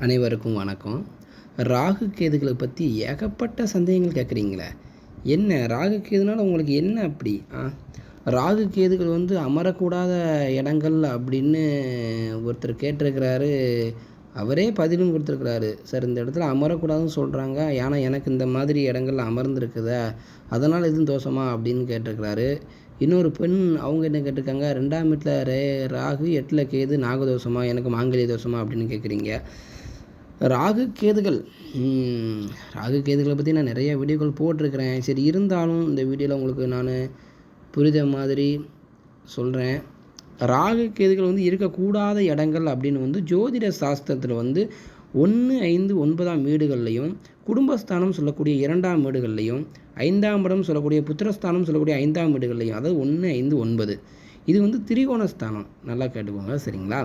அனைவருக்கும் வணக்கம். ராகு கேதுகளை பற்றி ஏகப்பட்ட சந்தேகங்கள் கேட்குறீங்களே, என்ன ராகு கேதுனால உங்களுக்கு என்ன அப்படி? ராகு கேதுகள் அமரக்கூடாத இடங்கள் அப்படின்னு ஒருத்தர் கேட்டிருக்கிறாரு. அவரே பதிலும் கொடுத்துருக்குறாரு. சார், இந்த இடத்துல அமரக்கூடாதுன்னு சொல்கிறாங்க, ஏன்னா எனக்கு இந்த மாதிரி இடங்கள்ல அமர்ந்துருக்குதா, அதனால் எதுவும் தோஷமா அப்படின்னு கேட்டிருக்கிறாரு. இன்னொரு பெண் அவங்க என்ன கேட்டிருக்காங்க, 2ஆம் வீட்டில் ராகு, 8ல் கேது, நாகதோஷமா, எனக்கு மாங்கல்ய தோஷமா அப்படின்னு கேட்குறீங்க. ராகு கேதுகள் ராகு கேதுகளை பற்றி நான் நிறைய வீடியோக்கள் போட்டிருக்கிறேன். சரி, இருந்தாலும் இந்த வீடியோவில் உங்களுக்கு நான் புரித மாதிரி சொல்கிறேன். ராகு கேதுகள் இருக்கக்கூடாத இடங்கள் அப்படின்னு ஜோதிட சாஸ்திரத்தில் 1, 5, 9ஆம் வீடுகள்லையும், குடும்பஸ்தானம் சொல்லக்கூடிய 2ஆம் வீடுகள்லையும், 5ஆம் இடம் சொல்லக்கூடிய புத்திரஸ்தானம் சொல்லக்கூடிய 5ஆம் வீடுகள்லையும், அதாவது 1, 5, 9, இது திரிகோணஸ்தானம். நல்லா கேட்டுக்கோங்க, சரிங்களா?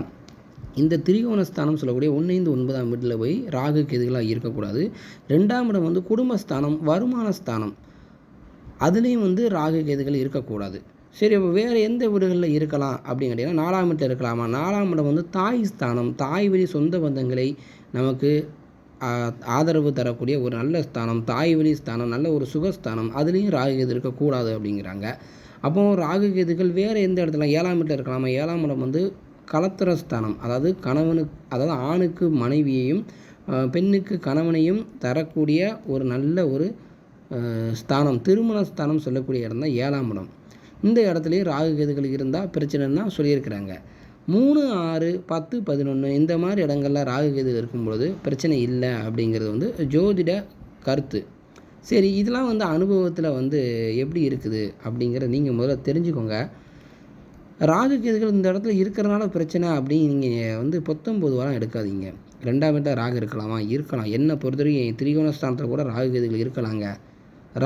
இந்த திரிகோணஸ்தானம் சொல்லக்கூடிய 1, 5, 9ஆம் வீட்டில் போய் ராகு கேதுகளாக இருக்கக்கூடாது. 2ஆம் இடம் குடும்பஸ்தானம், வருமானஸ்தானம், அதுலேயும் ராகு கேதுகள் இருக்கக்கூடாது. சரி, அப்போ வேறு எந்த வீடுகளில் இருக்கலாம் அப்படின்னு கேட்டிங்கன்னா, 4ஆம் வீட்டில் இருக்கலாமா? 4ஆம் இடம் தாய் ஸ்தானம், தாய் வழி சொந்த பந்தங்களை நமக்கு ஆதரவு தரக்கூடிய ஒரு நல்ல ஸ்தானம், தாய் வழி ஸ்தானம், நல்ல ஒரு சுகஸ்தானம், அதுலேயும் ராகு கேது இருக்கக்கூடாது அப்படிங்கிறாங்க. அப்போது ராகு கேதுகள் வேறு எந்த இடத்துல 7ஆம் வீட்டில் இருக்கலாமா? 7ஆம் இடம் கலத்திரஸ்தானம், அதாவது ஆணுக்கு மனைவியையும் பெண்ணுக்கு கணவனையும் தரக்கூடிய ஒரு நல்ல ஒரு ஸ்தானம், திருமண ஸ்தானம் சொல்லக்கூடிய இடம் தான் 7ஆம் இடம். இந்த இடத்துலையே ராகு கேதுகள் இருந்தால் பிரச்சனைன்னா சொல்லியிருக்கிறாங்க. 3, 6, 10, 11 இந்த மாதிரி இடங்கள்ல ராகு கேதுகள் இருக்கும்பொழுது பிரச்சனை இல்லை அப்படிங்கிறது ஜோதிட கருத்து. சரி, இதெல்லாம் அனுபவத்தில் எப்படி இருக்குது அப்படிங்கிறத நீங்கள் முதல்ல தெரிஞ்சுக்கோங்க. ராகு கேதுகள் இந்த இடத்துல இருக்கிறனால பிரச்சனை அப்படின்னு நீங்கள் 19 வாரம் எடுக்காதீங்க. 2ஆம் வீட்டில் ராகு இருக்கலாமா? இருக்கலாம். என்னை பொறுத்தவரைக்கும் திரிகோணஸ்தானத்தில் கூட ராகு கேதுகள் இருக்கலாங்க.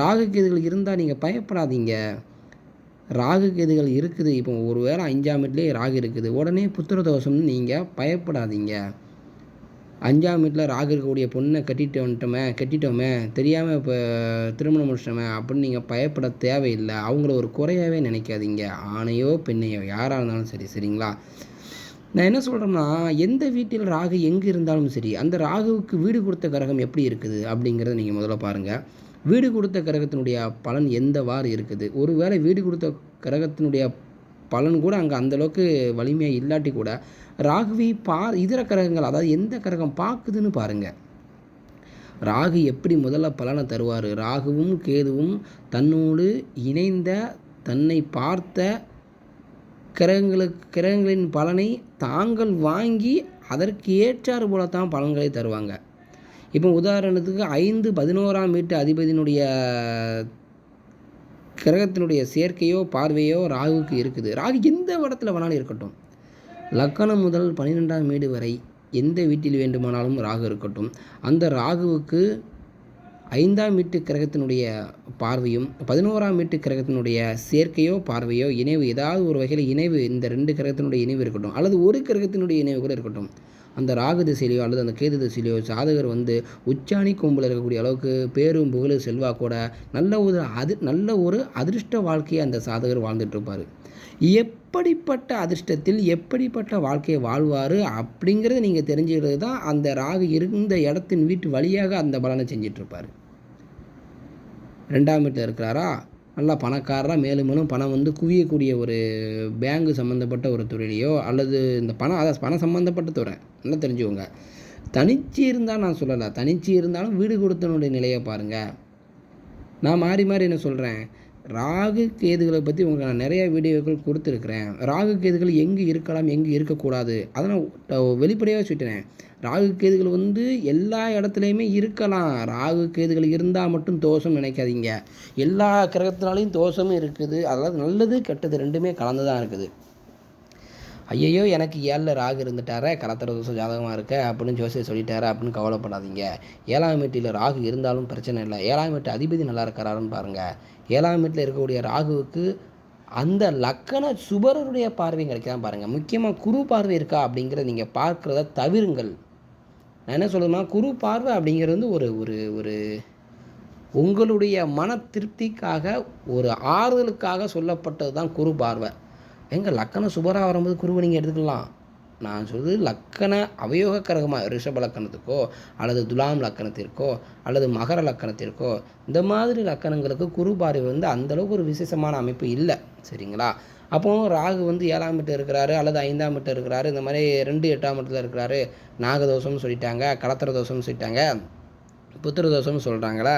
ராகு கேதுகள் இருந்தால் நீங்கள் பயப்படாதீங்க. ராகு கேதுகள் இருக்குது, இப்போ ஒரு வேளை 5ஆம் வீட்லேயே ராகு இருக்குது, உடனே புத்திர தோஷம்னு நீங்கள் பயப்படாதீங்க. 5ஆம் வீட்டில் ராகு இருக்கக்கூடிய பொண்ணை கட்டிட்டோமே தெரியாமல் இப்போ திருமணம் முடிச்சிட்டோமே அப்படின்னு நீங்கள் பயப்பட தேவையில்லை. அவங்கள ஒரு குறையாகவே நினைக்காதீங்க. ஆணையோ பெண்ணையோ யாராக இருந்தாலும் சரி, சரிங்களா? நான் என்ன சொல்கிறேன்னா, எந்த வீட்டில் ராகு எங்கே இருந்தாலும் சரி, அந்த ராகுவுக்கு வீடு கொடுத்த கிரகம் எப்படி இருக்குது அப்படிங்கிறத நீங்கள் முதல்ல பாருங்கள். வீடு கொடுத்த கிரகத்தினுடைய பலன் எந்தவாறு இருக்குது? ஒரு வேளை வீடு கொடுத்த கிரகத்தினுடைய பலன் கூட அங்கே அந்தளவுக்கு வலிமையாக இல்லாட்டி கூட ராகுவை இதர கிரகங்கள், அதாவது எந்த கிரகம் பார்க்குதுன்னு பாருங்கள். ராகு எப்படி முதல்ல பலனை தருவார்? ராகுவும் கேதுவும் தன்னோடு இணைந்த, தன்னை பார்த்த கிரகங்களின் பலனை தாங்கள் வாங்கி அதற்கு ஏற்றாறு போல தான் பலன்களை தருவாங்க. இப்போ உதாரணத்துக்கு 5, 11ஆம் வீட்டு அதிபதியினுடைய கிரகத்தினுடைய சேர்க்கையோ பார்வையோ ராகுவுக்கு இருக்குது. ராகு எந்த இடத்துல வேணாலும் இருக்கட்டும், லக்கணம் முதல் 12ஆம் வீடு வரை எந்த வீட்டில் வேண்டுமானாலும் ராகு இருக்கட்டும், அந்த ராகுவுக்கு 5ஆம் வீட்டு கிரகத்தினுடைய பார்வையும் 11ஆம் வீட்டு கிரகத்தினுடைய சேர்க்கையோ பார்வையோ இணைவு, ஏதாவது ஒரு வகையில் இணைவு, இந்த 2 கிரகத்தினுடைய இணைவு இருக்கட்டும், அல்லது ஒரு கிரகத்தினுடைய இணைவு கூட இருக்கட்டும், அந்த ராகு திசையிலையோ அல்லது அந்த கேது திசையிலையோ சாதகர் உச்சாணி கொம்பில் இருக்கக்கூடிய அளவுக்கு பேரும் புகழ் செல்வாக்கோட நல்ல ஒரு அதிர்ஷ்ட வாழ்க்கையை அந்த சாதகர் வாழ்ந்துட்டுருப்பார். எப்படிப்பட்ட அதிர்ஷ்டத்தில் எப்படிப்பட்ட வாழ்க்கையை வாழ்வார் அப்படிங்கிறத நீங்கள் தெரிஞ்சுக்கிறது தான் அந்த ராகு இருந்த இடத்தின் வீட்டு வழியாக அந்த பலனை செஞ்சிட்ருப்பார். 2ஆம் வீட்டில் இருக்கிறாரா, நல்லா பணக்காரராக மேலும் மேலும் பணம் குவியக்கூடிய ஒரு பேங்கு சம்மந்தப்பட்ட ஒரு துறையிலையோ அல்லது இந்த பணம் சம்மந்தப்பட்ட துறை, நல்லா தெரிஞ்சுக்கோங்க. தனிச்சு இருந்தால் நான் சொல்லலை, தனிச்சு இருந்தாலும் வீடு கொடுத்தனுடைய நிலையை பாருங்கள். நான் மாறி என்ன சொல்கிறேன், ராகு கேதுகளை பற்றி உங்களுக்கு நான் நிறைய வீடியோக்கள் கொடுத்துருக்குறேன். ராகு கேதுகள் எங்கே இருக்கலாம், எங்கே இருக்கக்கூடாது, அதை நான் வெளிப்படையாக சொல்லிட்டேன். ராகு கேதுகள் எல்லா இடத்துலையுமே இருக்கலாம். ராகு கேதுகள் இருந்தால் மட்டும் தோஷம் நினைக்காதீங்க. எல்லா கிரகத்தினாலையும் தோஷமும் இருக்குது, அதாவது நல்லது கெட்டது ரெண்டுமே கலந்து தான் இருக்குது. ஐயையோ, எனக்கு 7ல் ராகு இருந்துட்டாரே, கலத்திர தோஷம் ஜாதகமாக இருக்க அப்படின்னு ஜோசியர் சொல்லிட்டாரு அப்படின்னு கவலைப்படாதீங்க. 7ஆம் வீட்டில் ராகு இருந்தாலும் பிரச்சனை இல்லை. 7ஆம் வீட்டு அதிபதி நல்லா இருக்கிறாருன்னு பாருங்கள். 7ஆம் வீட்டில் இருக்கக்கூடிய ராகுவுக்கு அந்த லக்கண சுபருடைய பார்வையும் கிடைக்காம பாருங்கள். முக்கியமாக குரு பார்வை இருக்கா அப்படிங்கிறத நீங்கள் பார்க்குறத தவிருங்கள். நான் என்ன சொல்லுவேன்னா, குரு பார்வை அப்படிங்கிறது ஒரு ஒரு ஒரு உங்களுடைய மன திருப்திக்காக, ஒரு ஆறுதலுக்காக சொல்லப்பட்டது தான் குரு பார்வை. எங்கள் லக்கண சுபராக வரும்போது குருவை நீங்கள் எடுத்துக்கலாம். நான் சொல்வது லக்கண அவயோக கிரகமாக ரிஷப லக்கணத்துக்கோ அல்லது துலாம் லக்கணத்திற்கோ அல்லது மகர லக்கணத்திற்கோ இந்த மாதிரி லக்கணங்களுக்கு குரு பார்வை வந்து அந்தளவுக்கு ஒரு விசேஷமான அமைப்பு இல்லை. சரிங்களா? அப்போது ராகு வந்து 7ஆம் வீட்டில் இருக்கிறாரு அல்லது 5ஆம் வீட்டில் இருக்கிறாரு, இந்த மாதிரி 2 8ஆம் வீட்டில் இருக்கிறாரு, நாகதோஷம்னு சொல்லிட்டாங்க, கலத்திர தோஷம்னு சொல்லிட்டாங்க, புத்திர தோஷம்னு சொல்கிறாங்களா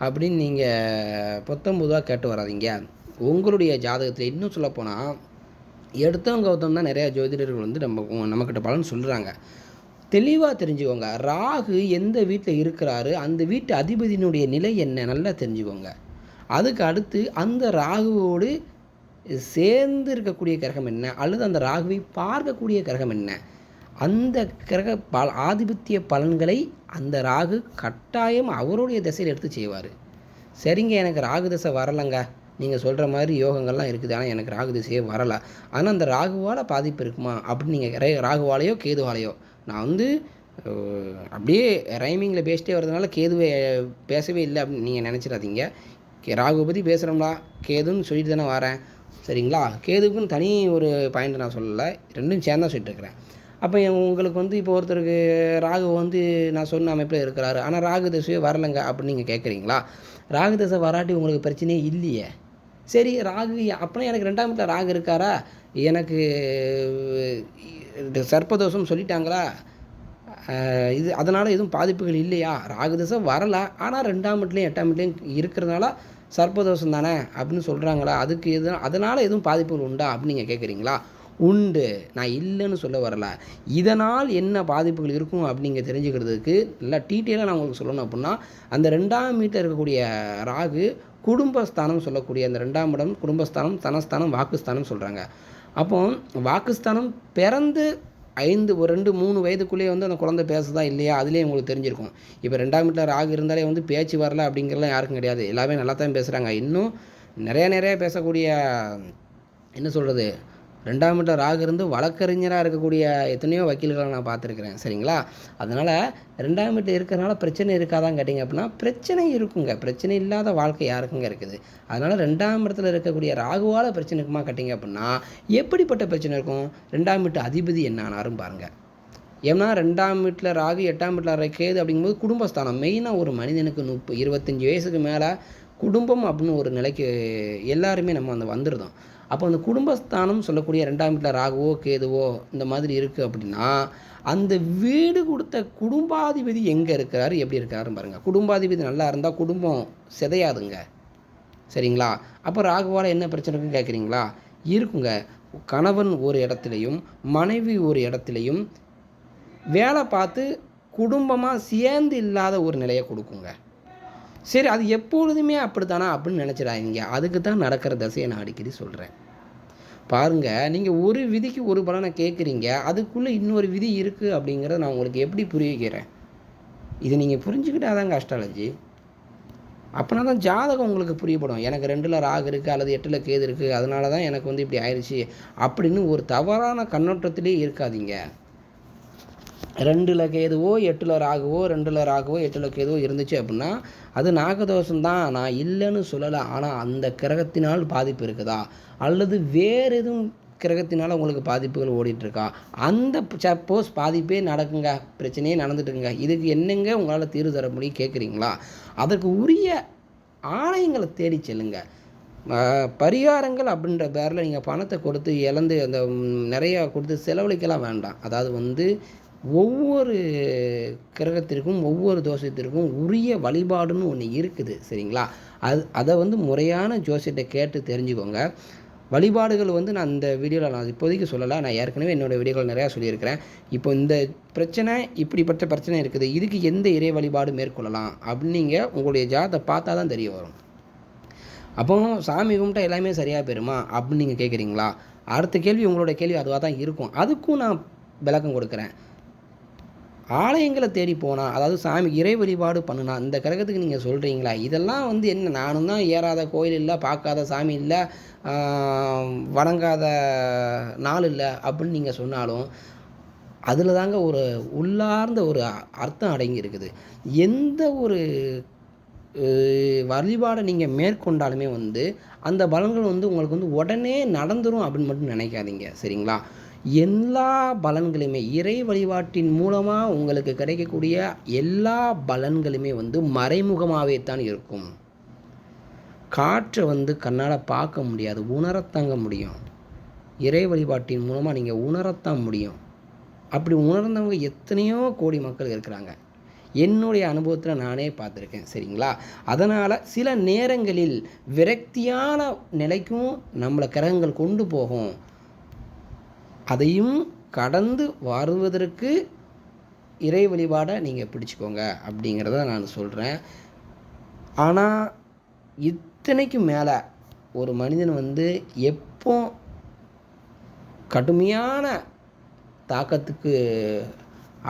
அப்படின்னு நீங்கள் பொத்தம்புதுவாக கேட்டு வராதிங்க. உங்களுடைய ஜாதகத்தில் இன்னும் சொல்லப்போனால் எடுத்தவங்க கௌதம் தான் நிறையா ஜோதிடர்கள் வந்து நம்மக்கிட்ட பலன் சொல்கிறாங்க. தெளிவாக தெரிஞ்சுக்கோங்க. ராகு எந்த வீட்டில் இருக்கிறாரு, அந்த வீட்டு அதிபதியினுடைய நிலை என்ன நல்லா தெரிஞ்சுக்கோங்க. அதுக்கு அடுத்து அந்த ராகுவோடு சேர்ந்து இருக்கக்கூடிய கிரகம் என்ன அல்லது அந்த ராகுவை பார்க்கக்கூடிய கிரகம் என்ன, அந்த கிரக ஆதிபத்திய பலன்களை அந்த ராகு கட்டாயம் அவருடைய திசையில் எடுத்து செய்வார். சரிங்க, எனக்கு ராகு திசை வரலைங்க, நீங்கள் சொல்கிற மாதிரி யோகங்கள்லாம் இருக்குது, ஆனால் எனக்கு ராகு திசையே வரலை, ஆனால் அந்த ராகுவால் பாதிப்பு இருக்குமா அப்படின்னு நீங்கள் ராகுவாலையோ கேதுவாலையோ, நான் வந்து அப்படியே ரைமிங்கில் பேசிட்டே வர்றதுனால கேதுவை பேசவே இல்லை அப்படின்னு நீங்கள் நினச்சிடாதீங்க. ராகுவை பற்றி பேசுகிறோம்லா, கேதுன்னு சொல்லிட்டு தானே வரேன். சரிங்களா? கேதுக்குன்னு தனி ஒரு பாயிண்ட் நான் சொல்லலை, ரெண்டும் சேர்ந்து தான் சொல்லிட்டுருக்கிறேன். அப்போ உங்களுக்கு வந்து இப்போ ஒருத்தருக்கு ராகு வந்து நான் சொன்ன அமைப்பில் இருக்கிறாரு, ஆனால் ராகு திசையே வரலைங்க அப்படின்னு நீங்கள் கேட்குறீங்களா? ராகு திசை வராட்டி உங்களுக்கு பிரச்சனையே இல்லையே. சரி, ராகு அப்படின்னா எனக்கு 2ஆம் வீட்டில் ராகு இருக்காரா, எனக்கு சர்ப்பதோஷம் சொல்லிட்டாங்களா, இது அதனால் எதுவும் பாதிப்புகள் இல்லையா? ராகு திசை வரலை, ஆனால் 2ஆம் வீட்லேயும் 8ஆம் வீட்லேயும் இருக்கிறதுனால சர்ப்பதோஷம் தானே அப்படின்னு சொல்கிறாங்களா, அதுக்கு அதனால் எதுவும் பாதிப்புகள் உண்டா அப்படின்னு நீங்கள் கேட்குறீங்களா? உண்டு, நான் இல்லைன்னு சொல்ல வரல. இதனால் என்ன பாதிப்புகள் இருக்கும் அப்படிங்க தெரிஞ்சுக்கிறதுக்கு நல்லா டீட்டெயிலாக நான் உங்களுக்கு சொல்லணும். அப்படின்னா அந்த 2ஆம் வீட்டில் இருக்கக்கூடிய ராகு குடும்பஸ்தானம் சொல்லக்கூடிய அந்த 2ஆம் இடம் குடும்பஸ்தானம், தனஸ்தானம், வாக்குஸ்தானம் சொல்கிறாங்க. அப்போ வாக்குஸ்தானம் பிறந்து 5 ஒரு 2 3 வயதுக்குள்ளேயே வந்து அந்த குழந்தை பேசுதா இல்லையா அதுலேயே உங்களுக்கு தெரிஞ்சிருக்கும். இப்போ 2ஆம் வீட்டில் ராகு இருந்தாலே வந்து பேச்சு வரல அப்படிங்கிறலாம் யாருக்கும் கிடையாது, எல்லாமே நல்லா தான் பேசுகிறாங்க. இன்னும் நிறைய பேசக்கூடிய என்ன சொல்கிறது, 2ஆம் வீட்டில் ராகு இருந்து வழக்கறிஞராக இருக்கக்கூடிய எத்தனையோ வக்கீல்களை நான் பார்த்துருக்குறேன். சரிங்களா? அதனால் 2ஆம் வீட்டில் இருக்கிறனால பிரச்சனை இருக்காதான்னு கேட்டிங்க அப்படின்னா பிரச்சனை இருக்குங்க. பிரச்சனை இல்லாத வாழ்க்கை யாருக்குங்க இருக்குது? அதனால் 2ஆம் இடத்துல இருக்கக்கூடிய ராகுவால் பிரச்சனை இருக்குமா கேட்டிங்க அப்படின்னா எப்படிப்பட்ட பிரச்சனை இருக்கும்? 2ஆம் வீட்டு அதிபதி என்ன ஆனாரும் பாருங்கள். ஏன்னா 2ஆம் வீட்டில் ராகு 8ஆம் வீட்டில் கேது அப்படிங்கும்போது குடும்பஸ்தானம். மெயினாக ஒரு மனிதனுக்கு 25 வயசுக்கு மேலே குடும்பம் அப்படின்னு ஒரு நிலைக்கு எல்லாருமே நம்ம வந்துருந்தோம். அப்போ அந்த குடும்பஸ்தானம் சொல்லக்கூடிய 2ஆம் வீட்டில் ராகுவோ கேதுவோ இந்த மாதிரி இருக்குது அப்படின்னா அந்த வீடு கொடுத்த குடும்பாதிபதி எங்கே இருக்கிறாரு, எப்படி இருக்கிறாருன்னு பாருங்கள். குடும்பாதிபதி நல்லா இருந்தால் குடும்பம் சிதையாதுங்க. சரிங்களா? அப்போ ராகுவால் என்ன பிரச்சனை இருக்குன்னு கேட்குறீங்களா? இருக்குங்க. கணவன் ஒரு இடத்துலையும் மனைவி ஒரு இடத்துலையும் வேலை பார்த்து குடும்பமாக சேர்ந்து இல்லாத ஒரு நிலையை கொடுக்குங்க. சரி, அது எப்பொழுதுமே அப்படித்தானா அப்படின்னு நினச்சிடாதீங்க. அதுக்கு தான் நடக்கிற தசையை நான் அடிக்கடி சொல்கிறேன். பாருங்கள், நீங்கள் ஒரு விதிக்கு ஒரு பலனை கேட்குறீங்க, அதுக்குள்ளே இன்னொரு விதி இருக்குது அப்படிங்கிறத நான் உங்களுக்கு எப்படி புரிய வைக்கிறேன்? இதை நீங்கள் புரிஞ்சுக்கிட்டாதாங்க அஸ்ட்ராலஜி. அப்படின்னா தான் ஜாதகம் உங்களுக்கு புரியப்படும். எனக்கு 2ல் ராகு இருக்குது அல்லது 8ல் கேது இருக்குது, அதனால தான் எனக்கு வந்து இப்படி ஆயிடுச்சு அப்படின்னு ஒரு தவறான கண்ணோட்டத்திலே இருக்காதீங்க. 2ல் கேதுவோ 8ல் ராகுவோ 2ல் ராகுவோ 8ல் கேதுவோ இருந்துச்சு அப்படின்னா அது நாகதோஷம்தான், நான் இல்லைன்னு சொல்லலை. ஆனால் அந்த கிரகத்தினால் பாதிப்பு இருக்குதா அல்லது வேறு எதுவும் கிரகத்தினால் உங்களுக்கு பாதிப்புகள் ஓடிட்டுருக்கா, அந்த சப்போஸ் பாதிப்பே நடக்குங்க, பிரச்சனையே நடந்துட்டுருங்க, இதுக்கு என்னங்க உங்களால் தீர்வு தர முடியும் கேட்குறீங்களா? அதற்கு உரிய ஆலயங்களை தேடி செல்லுங்க. பரிகாரங்கள் அப்படின்ற பேரில் நீங்கள் பணத்தை கொடுத்து இழந்து அந்த நிறையா கொடுத்து செலவழிக்கலாம் வேண்டாம். அதாவது வந்து ஒவ்வொரு கிரகத்திற்கும் ஒவ்வொரு தோஷத்திற்கும் உரிய வழிபாடுன்னு ஒன்று இருக்குது. சரிங்களா? அதை வந்து முறையான ஜோசியத்தை கேட்டு தெரிஞ்சுக்கோங்க. வழிபாடுகள் வந்து நான் இந்த வீடியோவில் நான் இப்போதைக்கு சொல்லலை, நான் ஏற்கனவே என்னோடய வீடியோவில் நிறையா சொல்லியிருக்கிறேன். இப்போ இந்த பிரச்சனை இப்படிப்பட்ட பிரச்சனை இருக்குது, இதுக்கு எந்த இறை வழிபாடு மேற்கொள்ளலாம் அப்படிங்க உங்களுடைய ஜாதகத்தை பார்த்தா தான் தெரிய வரும். அப்போ சாமி கும்பிட்டா எல்லாமே சரியாக போயிருமா அப்படின்னு நீங்கள் கேட்குறீங்களா? அடுத்த கேள்வி உங்களோட கேள்வி அதுவாக தான் இருக்கும். அதுக்கும் நான் விளக்கம் கொடுக்குறேன். ஆலயங்களை தேடி போனால், அதாவது சாமி இறை வழிபாடு பண்ணுனா, இந்த கிரகத்துக்கு நீங்கள் சொல்கிறீங்களா, இதெல்லாம் வந்து என்ன, நானும் தான் ஏறாத கோயில் இல்லை, பார்க்காத சாமி இல்லை, வணங்காத நாள் இல்லை அப்படின்னு நீங்கள் சொன்னாலும் அதில் தாங்க ஒரு உள்ளார்ந்த ஒரு அர்த்தம் அடங்கி இருக்குது. எந்த ஒரு வழிபாடை நீங்கள் மேற்கொண்டாலுமே வந்து அந்த பலன்கள் வந்து உங்களுக்கு வந்து உடனே நடந்துடும் அப்படின்னு மட்டும் நினைக்காதீங்க. சரிங்களா? எல்லா பலன்களுமே இறை வழிபாட்டின் மூலமாக உங்களுக்கு கிடைக்கக்கூடிய எல்லா பலன்களுமே வந்து மறைமுகமாகவே தான் இருக்கும். காற்றை வந்து கண்ணால் பார்க்க முடியாது, உணரத்தாங்க முடியும். இறை வழிபாட்டின் மூலமாக நீங்கள் உணரத்தான் முடியும். அப்படி உணர்ந்தவங்க எத்தனையோ கோடி மக்கள் இருக்கிறாங்க. என்னுடைய அனுபவத்தில் நானே பார்த்துருக்கேன். சரிங்களா? அதனால் சில நேரங்களில் விரக்தியான நிலைக்கும் நம்மளை கிரகங்கள் கொண்டு போகும். அதையும் கடந்து வருவதற்கு இறை வழிபாடை நீங்கள் பிடிச்சிக்கோங்க அப்படிங்கிறத நான் சொல்கிறேன். ஆனால் இத்தனைக்கும் மேலே ஒரு மனிதன் வந்து எப்போ கடுமையான தாக்கத்துக்கு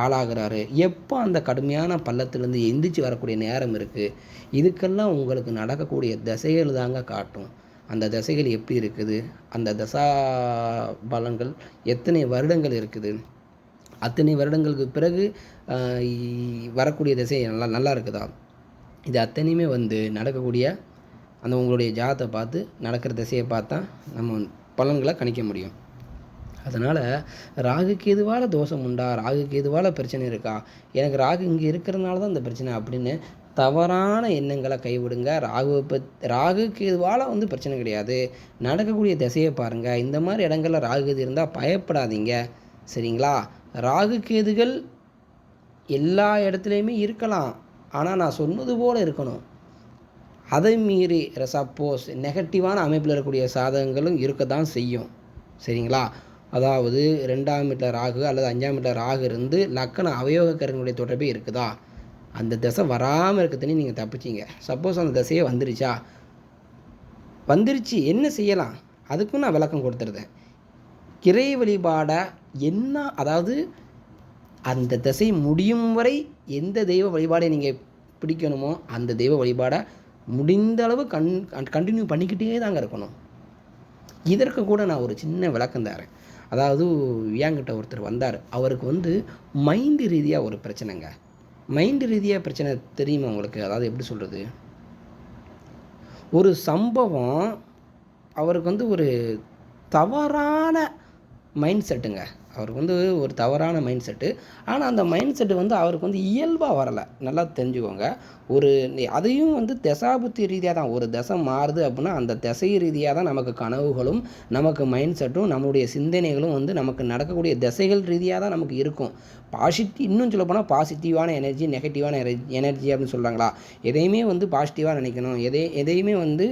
ஆளாகிறாரு, எப்போ அந்த கடுமையான பள்ளத்துலேருந்து எந்திரிச்சு வரக்கூடிய நேரம் இருக்குது, இதுக்கெல்லாம் உங்களுக்கு நடக்கக்கூடிய திசைகள் தாங்க காட்டும். அந்த திசைகள் எப்படி இருக்குது, அந்த தசா பலன்கள் எத்தனை வருடங்கள் இருக்குது, அத்தனை வருடங்களுக்கு பிறகு வரக்கூடிய திசை நல்லா நல்லா இருக்குதா, இது அத்தனையுமே வந்து நடக்கக்கூடிய அந்த உங்களுடைய ஜாதத்தை பார்த்து நடக்கிற திசையை பார்த்தா நம்ம பலன்களை கணிக்க முடியும். அதனால் ராகு கேதுவால் தோஷம் உண்டா, ராகு கேதுவால் பிரச்சனை இருக்கா, எனக்கு ராகு இங்கே இருக்கிறதுனால தான் இந்த பிரச்சனை அப்படின்னு தவறான எண்ணங்களை கைவிடுங்க. ராகு கேதுவால் வந்து பிரச்சனை கிடையாது. நடக்கக்கூடிய திசையை பாருங்கள். இந்த மாதிரி இடங்களில் ராகு கேது இருந்தால் பயப்படாதீங்க. சரிங்களா? ராகு கேதுகள் எல்லா இடத்துலையுமே இருக்கலாம், ஆனால் நான் சொன்னது போல் இருக்கணும். அதை மீறி சப்போஸ் நெகட்டிவான அமைப்பில் இருக்கக்கூடிய சாதகங்களும் இருக்க தான் செய்யும். சரிங்களா? அதாவது 2ஆம் வீட்டில் ராகு அல்லது 5ஆம் வீட்டில் ராகு இருந்து லக்கண அவயோகக்கரனுடைய தொடர்பே இருக்குதா, அந்த திசை வராமல் இருக்கிறதுன்னு நீங்கள் தப்பிச்சிங்க. சப்போஸ் அந்த திசையே வந்துருச்சு என்ன செய்யலாம், அதுக்கும் நான் விளக்கம் கொடுத்துருந்தேன். இறை வழிபாடை என்ன, அதாவது அந்த திசை முடியும் வரை எந்த தெய்வ வழிபாடை நீங்கள் பிடிக்கணுமோ அந்த தெய்வ வழிபாடை முடிந்த அளவு கண்டினியூ பண்ணிக்கிட்டே தாங்க இருக்கணும். இதற்கு கூட நான் ஒரு சின்ன விளக்கம் தரேன். அதாவது என்கிட்ட ஒருத்தர் வந்தார். அவருக்கு வந்து மைண்டு ரீதியாக ஒரு பிரச்சனைங்க. மைண்டு ரீதியாக பிரச்சனை தெரியுமா உங்களுக்கு? அதாவது எப்படி சொல்கிறது, ஒரு சம்பவம் அவருக்கு வந்து ஒரு தவறான மைண்ட் செட்டுங்க. அவருக்கு வந்து ஒரு தவறான மைண்ட் செட்டு. ஆனால் அந்த மைண்ட் செட்டு வந்து அவருக்கு வந்து இயல்பாக வரலை. நல்லா தெரிஞ்சுக்கோங்க. அதையும் வந்து தசாபுத்தி ரீதியாக தான். ஒரு தசை மாறுது அப்படின்னா அந்த தசை ரீதியாக தான் நமக்கு கனவுகளும் நமக்கு மைண்ட் செட்டும் நம்மளுடைய சிந்தனைகளும் வந்து நமக்கு நடக்கக்கூடிய திசைகள் ரீதியாக தான் நமக்கு இருக்கும். இன்னும் சொல்ல போனால் பாசிட்டிவான எனர்ஜி, நெகட்டிவான எனர்ஜி அப்படின்னு சொல்கிறாங்களா, எதையுமே வந்து பாசிட்டிவாக நினைக்கணும், எதையுமே வந்து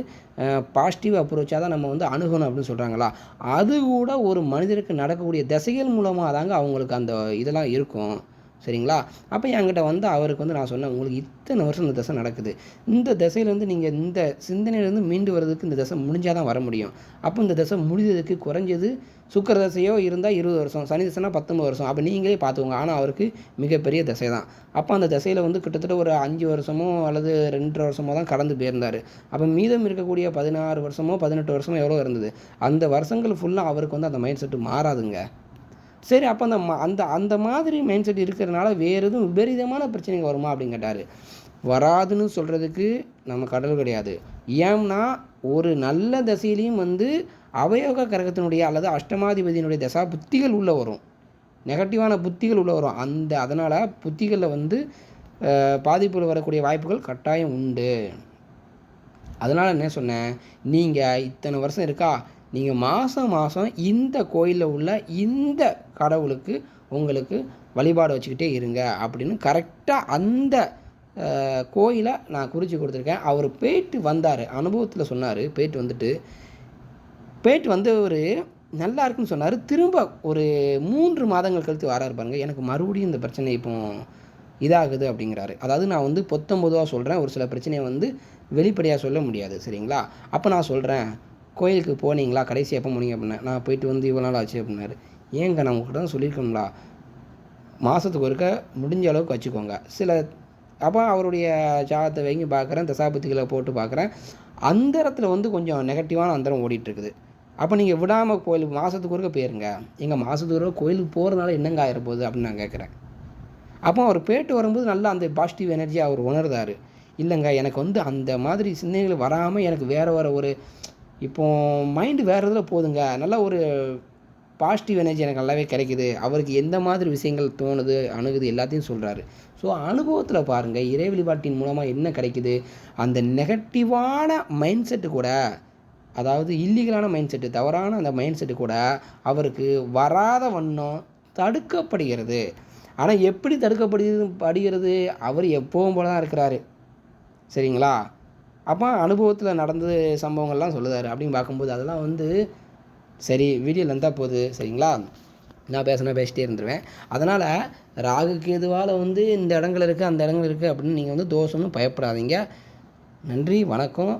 பாசிட்டிவ் அப்ரோச்சாக தான் நம்ம வந்து அணுகணும் அப்படின்னு சொல்கிறாங்களா, அது கூட ஒரு மனிதருக்கு நடக்கக்கூடிய திசைகள் மூலமாக தாங்க அவங்களுக்கு அந்த இதெல்லாம் இருக்கும். சரிங்களா? அப்போ என்கிட்ட வந்து அவருக்கு வந்து நான் சொன்னேன், உங்களுக்கு இத்தனை வருஷம் இந்த தசை நடக்குது, இந்த திசையிலேருந்து நீங்கள் இந்த சிந்தனையிலேருந்து மீண்டு வர்றதுக்கு இந்த தசை முடிஞ்சால் தான் வர முடியும். அப்போ இந்த தசை முடிஞ்சதுக்கு குறைஞ்சது சுக்கர தசையோ இருந்தால் 20 வருஷம், சனி தசைனா 19 வருஷம், அப்போ நீங்களே பார்த்துக்கோங்க. ஆனால் அவருக்கு மிகப்பெரிய தசை தான். அப்போ அந்த தசையில் வந்து கிட்டத்தட்ட ஒரு 5 வருஷமோ அல்லது 2.5 வருஷமோ தான் கடந்து போயிருந்தார். அப்போ மீதம் இருக்கக்கூடிய 16 வருஷமோ 18 வருஷமோ எவ்வளோ இருந்தது, அந்த வருஷங்கள் ஃபுல்லாக அவருக்கு வந்து அந்த மைண்ட் செட்டு மாறாதுங்க. சரி, அப்போ அந்த மாதிரி மைண்ட் செட் இருக்கிறதுனால வேறு எதுவும் விபரீதமான பிரச்சனைகள் வருமா அப்படின்னு கேட்டார். வராதுன்னு சொல்கிறதுக்கு நம்ம கடல் கிடையாது. ஏன்னா ஒரு நல்ல தசையிலையும் வந்து அவயோக கிரகத்தினுடைய அல்லது அஷ்டமாதிபதியினுடைய தசா புத்திகள் உள்ளே வரும், நெகட்டிவான புத்திகள் உள்ளே வரும். அதனால் புத்திகளில் வந்து பாதிப்புகள் வரக்கூடிய வாய்ப்புகள் கட்டாயம் உண்டு. அதனால் என்ன சொன்னேன், நீங்கள் இத்தனை வருஷம் இருக்கா, நீங்கள் மாதம் இந்த கோயிலில் உள்ள இந்த கடவுளுக்கு உங்களுக்கு வழிபாடு வச்சுக்கிட்டே இருங்க அப்படின்னு கரெக்டாக அந்த கோயிலை நான் குறித்து கொடுத்துருக்கேன். அவர் போயிட்டு வந்தார், அனுபவத்தில் சொன்னார். போயிட்டு வந்து ஒரு நல்லா இருக்குன்னு சொன்னார். திரும்ப ஒரு 3 மாதங்கள் கழித்து வராரு பாருங்க, எனக்கு மறுபடியும் இந்த பிரச்சனை இப்போ இதாகுது அப்படிங்கிறாரு. அதாவது நான் வந்து பொதுவாக சொல்கிறேன், ஒரு சில பிரச்சனையை வந்து வெளிப்படையாக சொல்ல முடியாது. சரிங்களா? அப்போ நான் சொல்கிறேன், கோயிலுக்கு போனீங்களா, கடைசி எப்போ போனீங்க அப்படின்னேன். நான் போயிட்டு வந்து இவ்வளோ நாள் ஆச்சு அப்படின்னாரு. ஏங்க நான் உங்கள்கிட்ட தான் சொல்லியிருக்கோங்களா, மாதத்துக்கு ஒருக்க முடிஞ்ச அளவுக்கு வச்சுக்கோங்க. அப்போ அவருடைய ஜாதகத்தை வாங்கி பார்க்குறேன், தசாபத்திகளை போட்டு பார்க்குறேன், அந்தரத்தில் வந்து கொஞ்சம் நெகட்டிவான அந்தரம் ஓடிட்டுருக்குது. அப்போ நீங்கள் விடாமல் கோயிலுக்கு மாதத்துக்கு ஒருக்க போயிருங்க. எங்கள் மாதத்துக்கு ஒருக்க கோயிலுக்கு போகிறதுனால என்னங்க ஆகிடப்போகுது அப்படின்னு நான் கேட்குறேன். அப்போ அவர் போயிட்டு வரும்போது நல்லா அந்த பாசிட்டிவ் எனர்ஜி அவர் உணர்ந்தார். இல்லைங்க, எனக்கு வந்து அந்த மாதிரி சிந்தனைகள் வராமல் எனக்கு வேறு ஒரு இப்போ மைண்டு வேறு இதில் போகுதுங்க, நல்லா ஒரு பாசிட்டிவ் எனர்ஜி எனக்கு நல்லாவே கிடைக்குது. அவருக்கு எந்த மாதிரி விஷயங்கள் தோணுது, அணுகுது எல்லாத்தையும் சொல்கிறாரு. ஸோ அனுபவத்தில் பாருங்கள், இறை வழிபாட்டின் மூலமாக என்ன கிடைக்குது, அந்த நெகட்டிவான மைண்ட் செட்டு கூட, அதாவது இல்லீகலான மைண்ட் செட்டு, தவறான அந்த மைண்ட் செட்டு கூட அவருக்கு வராத வண்ணம் தடுக்கப்படுகிறது. ஆனால் எப்படி தடுக்கப்படுகிறது, அவர் எப்பவும் போல தான் இருக்கிறாரு. சரிங்களா? அப்போ அனுபவத்தில் நடந்த சம்பவங்கள்லாம் சொல்லுதாரு. அப்படின்னு பார்க்கும்போது அதெல்லாம் வந்து சரி, வீடியோ லென்த்தாக போகுது. சரிங்களா? நான் பேசிட்டே இருந்துருவேன். அதனால் ராகு கேதுவால் வந்து இந்த இடங்கள் இருக்குது, அந்த இடங்கள் இருக்குது அப்படின்னு நீங்கள் வந்து தோஷம்னு பயப்படாதீங்க. நன்றி, வணக்கம்.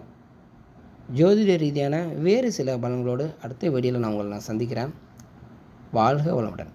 ஜோதிட ரீதியான வேறு சில பலன்களோடு அடுத்த வீடியோவில் நான் உங்களை சந்திக்கிறேன். வாழ்க வளமுடன்.